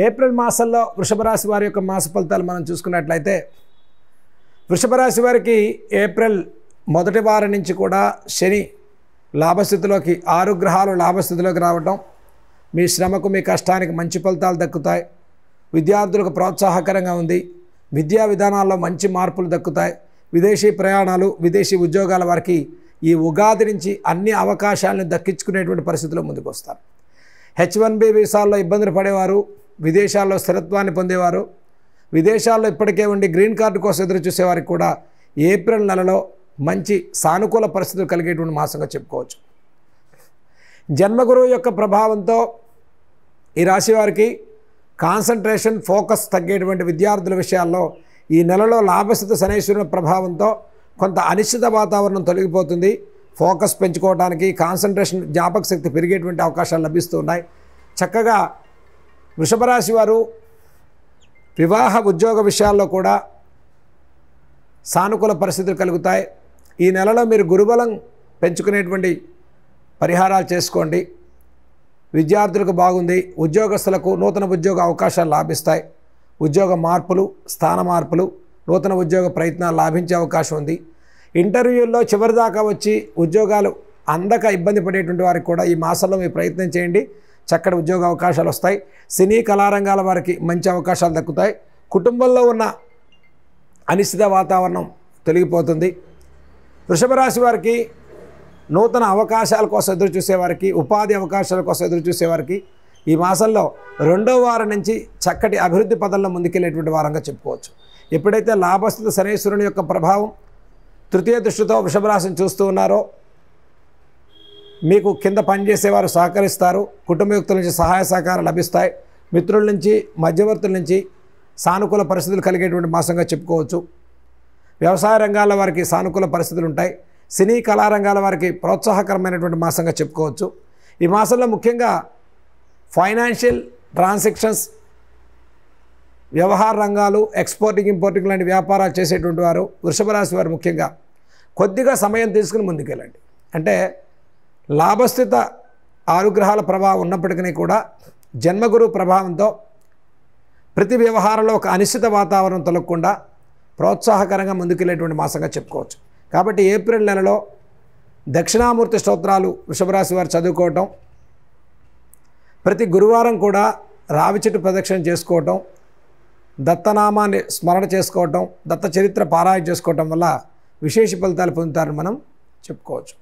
April మాసంలో వృషభ రాశి వారి యొక్క మాస ఫలితాలు మనం చూసుకున్నట్లయితే వృషభ రాశి వారికి ఏప్రిల్ మొదటి వారం నుంచి కూడా శని లాభస్థితిలోకి 6 గ్రహాలు లాభస్థితిలోకి రావటం మీ శ్రమకు మీ కష్టానికి మంచి ఫలితాలు దక్కుతాయి. విద్యార్థులకు ప్రోత్సాహకరంగా ఉంది. విద్యా విధానాల్లో మంచి మార్పులు దక్కుతాయి. విదేశీ ప్రయాణాలు విదేశీ ఉద్యోగాల వారికి ఈ ఉగాది నుంచి అన్ని అవకాశాలను దక్కించుకునేటువంటి పరిస్థితుల్లో ముందుకు వస్తారు. H1B వీసాల్లో ఇబ్బందులు పడేవారు, విదేశాల్లో స్థిరత్వాన్ని పొందేవారు, విదేశాల్లో ఇప్పటికే ఉండి గ్రీన్ కార్డు కోసం ఎదురు చూసేవారికి కూడా ఏప్రిల్ నెలలో మంచి సానుకూల పరిస్థితులు కలిగేటువంటి మాసంగా చెప్పుకోవచ్చు. జన్మగురువు యొక్క ప్రభావంతో ఈ రాశి వారికి కాన్సన్ట్రేషన్ ఫోకస్ తగ్గేటువంటి విద్యార్థుల విషయాల్లో ఈ నెలలో లాభస్థితి శనైశ్వరుని ప్రభావంతో కొంత అనిశ్చిత వాతావరణం తొలగిపోతుంది. ఫోకస్ పెంచుకోవడానికి కాన్సన్ట్రేషన్ జ్ఞాపక శక్తి పెరిగేటువంటి అవకాశాలు లభిస్తూ ఉన్నాయి. చక్కగా వృషభ రాశి వారు వివాహ ఉద్యోగ విషయాల్లో కూడా సానుకూల పరిస్థితులు కలుగుతాయి. ఈ నెలలో మీరు గురుబలం పెంచుకునేటువంటి పరిహారాలు చేసుకోండి. విద్యార్థులకు బాగుంది. ఉద్యోగస్తులకు నూతన ఉద్యోగ అవకాశాలు లాభిస్తాయి. ఉద్యోగ మార్పులు, స్థాన మార్పులు, నూతన ఉద్యోగ ప్రయత్నాలు లాభించే అవకాశం ఉంది. ఇంటర్వ్యూల్లో చివరిదాకా వచ్చి ఉద్యోగాలు అందక ఇబ్బంది పడేటువంటి వారికి కూడా ఈ మాసంలో మీరు ప్రయత్నం చేయండి. చక్కటి ఉద్యోగ అవకాశాలు వస్తాయి. సినీ కళారంగాల వారికి మంచి అవకాశాలు దక్కుతాయి. కుటుంబంలో ఉన్న అనిశ్చిత వాతావరణం తొలగిపోతుంది. వృషభ రాశి వారికి నూతన అవకాశాల కోసం ఎదురు చూసేవారికి, ఉపాధి అవకాశాల కోసం ఎదురు చూసేవారికి ఈ మాసంలో 2వ వారం నుంచి చక్కటి అభివృద్ధి పదంలో ముందుకెళ్ళేటువంటి వారంగా చెప్పుకోవచ్చు. ఎప్పుడైతే లాభస్థితి శనైశ్వరుని యొక్క ప్రభావం తృతీయ దృష్టితో వృషభ రాశిని చూస్తూ ఉన్నారో మీకు కింద పనిచేసేవారు సహకరిస్తారు. కుటుంబయుక్తుల నుంచి సహాయ సహకారాలు లభిస్తాయి. మిత్రుల నుంచి, మధ్యవర్తుల నుంచి సానుకూల పరిస్థితులు కలిగేటువంటి మాసంగా చెప్పుకోవచ్చు. వ్యవసాయ రంగాల వారికి సానుకూల పరిస్థితులు ఉంటాయి. సినీ కళారంగాల వారికి ప్రోత్సాహకరమైనటువంటి మాసంగా చెప్పుకోవచ్చు. ఈ మాసంలో ముఖ్యంగా ఫైనాన్షియల్ ట్రాన్సాక్షన్స్, వ్యవహార రంగాలు, ఎక్స్పోర్టింగ్ ఇంపోర్టింగ్ లాంటి వ్యాపారాలు చేసేటువంటి వారు వృషభ రాశి వారు ముఖ్యంగా కొద్దిగా సమయం తీసుకుని ముందుకెళ్ళండి. అంటే లాభస్థిత 6 గ్రహాల ప్రభావం ఉన్నప్పటికీ కూడా జన్మగురు ప్రభావంతో ప్రతి వ్యవహారంలో ఒక అనిశ్చిత వాతావరణం తొలగకుండా ప్రోత్సాహకరంగా ముందుకెళ్ళేటువంటి మాసంగా చెప్పుకోవచ్చు. కాబట్టి ఏప్రిల్ నెలలో దక్షిణామూర్తి స్తోత్రాలు వృషభ రాశి వారు చదువుకోవటం, ప్రతి గురువారం కూడా రావి చెట్టు ప్రదక్షిణ చేసుకోవటం, దత్తనామాన్ని స్మరణ చేసుకోవటం, దత్త చరిత్ర పారాయణ చేసుకోవటం వల్ల విశేష ఫలితాలు పొందుతారని మనం చెప్పుకోవచ్చు.